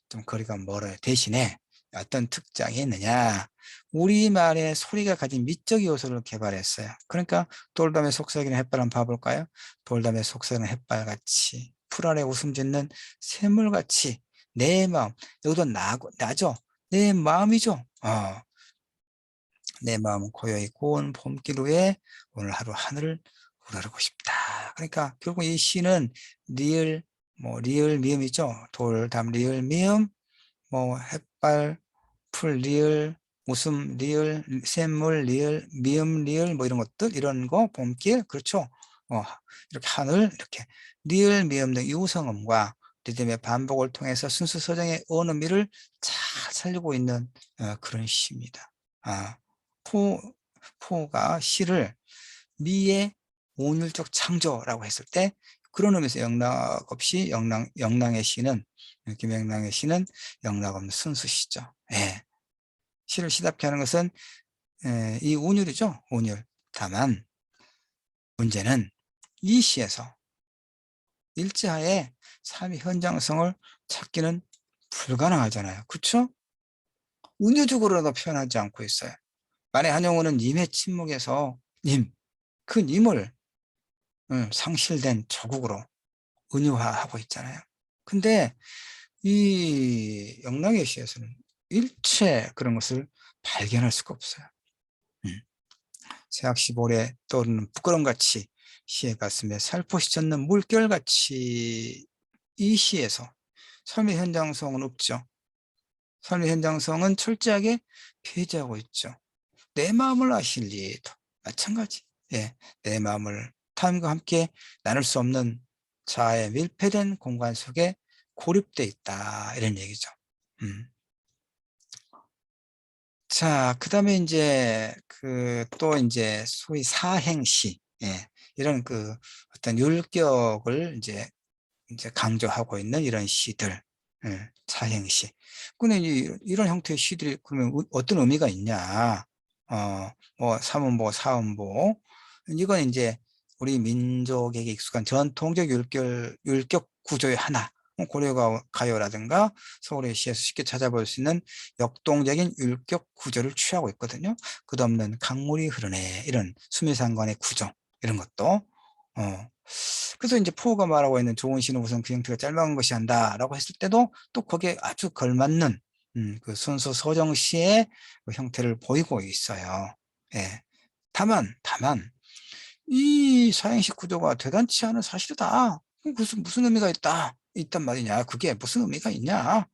좀 거리가 멀어요. 대신에 어떤 특장이 있느냐? 우리말의 소리가 가진 미적 요소를 개발했어요. 그러니까 돌담에 속삭이는 햇발 한번 봐볼까요? 돌담에 속삭이는 햇발같이, 풀 아래 웃음 짓는 샘물같이 내 마음, 여기도 나죠? 내 마음이죠? 내 마음은 고요히 고운 봄길 위에 오늘 하루 하늘을 우러르고 싶다. 그러니까 결국 이 시는 리을 미음이죠. 돌담 리을 미음, 햇발, 풀 리을, 웃음 리을, 샘물 리을, 미음 리을, 이런 것들, 이런 거, 봄길, 그렇죠. 이렇게 하늘, 이렇게 리을 미음 등 유성음과 리듬의 반복을 통해서 순수 서정의 언어미를 잘 살리고 있는 그런 시입니다. 포, 포가 시를 미의 온율적 창조라고 했을 때 그런 의미에서 영락 없이 영랑의 시는 김영랑의 시는 영락 없는 순수시죠. 예. 시를 시답게 하는 것은 이 운율이죠. 운율. 다만 문제는 이 시에서 일제하에 삼위 현장성을 찾기는 불가능하잖아요. 그렇죠? 운율적으로라도 표현하지 않고 있어요. 만약 한영우는 님의 침묵에서 님, 그 님을 상실된 조국으로 은유화하고 있잖아요. 근데 이 영랑의 시에서는 일체 그런 것을 발견할 수가 없어요. 새학시 볼에 떠오르는 부끄럼같이 시의 가슴에 살포시 젖는 물결같이 이 시에서 삶의 현장성은 없죠. 삶의 현장성은 철저하게 폐지하고 있죠. 내 마음을 아실 리도 마찬가지. 예, 내 마음을 타인과 함께 나눌 수 없는 자아의 밀폐된 공간 속에 고립돼 있다 이런 얘기죠. 자, 그 다음에 이제 또 이제 소위 사행시, 예, 이런 어떤 율격을 이제 강조하고 있는 이런 시들, 예, 사행시. 근데 이런 형태의 시들이 그러면 어떤 의미가 있냐? 뭐 삼음보, 사음보. 이건 이제 우리 민족에게 익숙한 전통적 율격 구조의 하나. 고려가요라든가 서울의 시에서 쉽게 찾아볼 수 있는 역동적인 율격 구조를 취하고 있거든요. 끝없는 강물이 흐르네. 이런 수미상관의 구조. 이런 것도. 그래서 이제 포가 말하고 있는 좋은 시는 우선 그 형태가 짤막한 것이 한다라고 했을 때도 또 거기에 아주 걸맞는 그 순수 서정시의 그 형태를 보이고 있어요. 예. 다만 이 사행시 구조가 대단치 않은 사실이다. 무슨 의미가 있단 말이냐. 그게 무슨 의미가 있냐.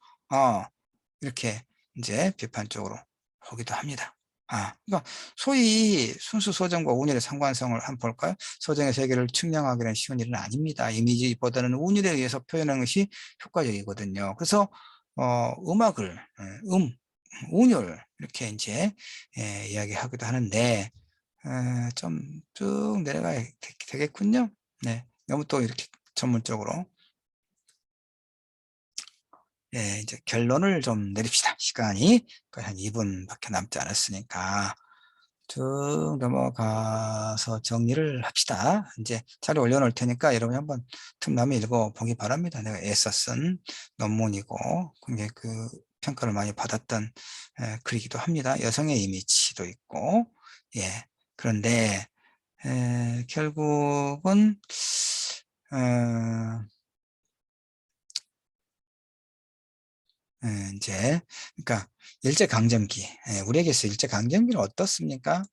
이렇게 이제 비판적으로 보기도 합니다. 그러니까 소위 순수 서정과 운율의 상관성을 한번 볼까요? 서정의 세계를 측량하기는 쉬운 일은 아닙니다. 이미지보다는 운율에 의해서 표현하는 것이 효과적이거든요. 그래서 음악을 운율 이렇게 이제 이야기하기도 하는데 좀 쭉 내려가야 되겠군요. 네, 너무 또 이렇게 전문적으로. 예, 이제 결론을 좀 내립시다. 시간이 거의 한 2분밖에 남지 않았으니까 쭉 넘어가서 정리를 합시다. 이제 자료 올려놓을 테니까 여러분이 한번 틈나면 읽어보기 바랍니다. 내가 애써 쓴 논문이고 굉장히 평가를 많이 받았던 글이기도 합니다. 여성의 이미지도 있고. 예, 그런데 결국은 어, 이제 그러니까 일제강점기, 우리에게서 일제강점기는 어떻습니까?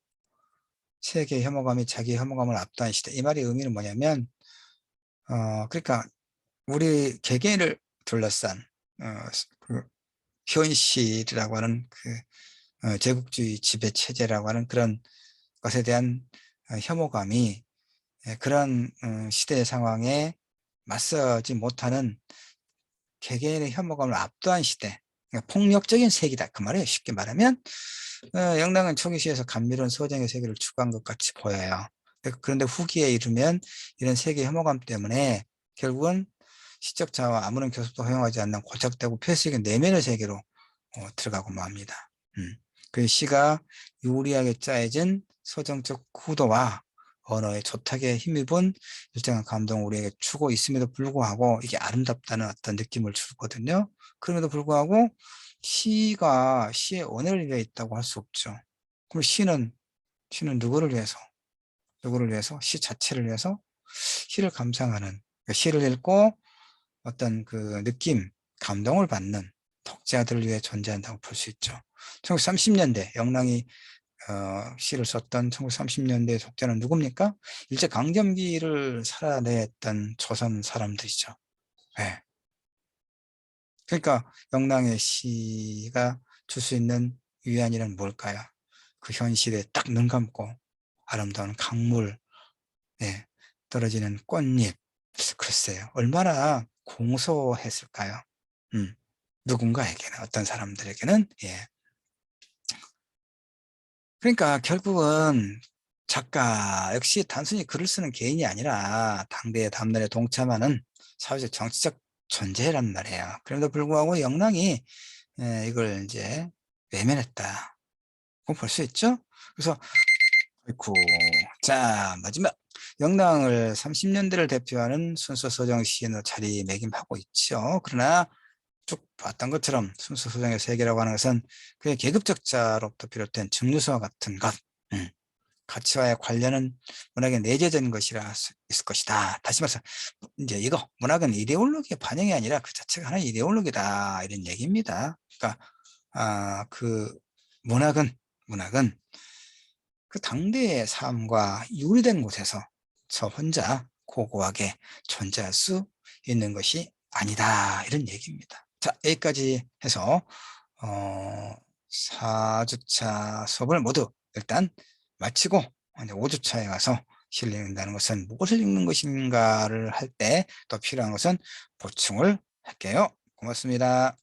세계의 혐오감이 자기 혐오감을 압도한 시대. 이 말의 의미는 뭐냐면 그러니까 우리 개개인을 둘러싼 어, 그 현실이라고 하는 제국주의 지배 체제라고 하는 그런 것에 대한 혐오감이 그런 시대의 상황에 맞서지 못하는 개개인의 혐오감을 압도한 시대, 그러니까 폭력적인 세계다 그 말이에요. 쉽게 말하면 영랑은 초기시에서 감미로운 서정의 세계를 추구한 것 같이 보여요. 그런데 후기에 이르면 이런 세계 혐오감 때문에 결국은 시적 자아와 아무런 교섭도 허용하지 않는 고착되고 폐쇄적인 내면의 세계로 들어가고 맙니다. 그 시가 유리하게 짜여진 서정적 구도와 언어의 조탁에 힘입은 일정한 감동을 우리에게 주고 있음에도 불구하고 이게 아름답다는 어떤 느낌을 주거든요. 그럼에도 불구하고 시의 원어를 위해 있다고 할 수 없죠. 그럼 시는 누구를 위해서? 시 자체를 위해서 시를 감상하는, 그러니까 시를 읽고 어떤 느낌, 감동을 받는 독자들을 위해 존재한다고 볼 수 있죠. 1930년대 영랑이 시를 썼던 1930년대 독자는 누굽니까? 일제강점기를 살아냈던 조선 사람들이죠. 네. 그러니까 영랑의 시가 줄 수 있는 위안이란 뭘까요? 그 현실에 딱 눈 감고 아름다운 강물, 네, 떨어지는 꽃잎, 글쎄요. 얼마나 공소했을까요? 누군가에게는, 어떤 사람들에게는, 예. 그러니까 결국은 작가 역시 단순히 글을 쓰는 개인이 아니라 당대의 담론에 동참하는 사회적 정치적 존재란 말이에요. 그럼에도 불구하고 영랑이 이걸 이제 외면했다. 그건 볼 수 있죠. 그래서 아이쿠. 자, 마지막 영랑을 30년대를 대표하는 순서 소정 시인으로 자리매김하고 있죠. 그러나 쭉 봤던 것처럼 순서 소정의 세계라고 하는 것은 그의 계급적자로부터 비롯된 증류수와 같은 것, 음, 가치와의 관련은 문학의 내재적인 것이라 할 수 있을 것이다. 다시 말해서 이제 이거 문학은 이데올로기의 반영이 아니라 그 자체가 하나의 이데올로기다, 이런 얘기입니다. 그러니까 그 문학은 그 당대의 삶과 유리된 곳에서 저 혼자 고고하게 존재할 수 있는 것이 아니다, 이런 얘기입니다. 자, 여기까지 해서 4주차 수업을 모두 일단 마치고 이제 5주차에 가서 시를 읽는다는 것은 무엇을 읽는 것인가를 할 때 또 필요한 것은 보충을 할게요. 고맙습니다.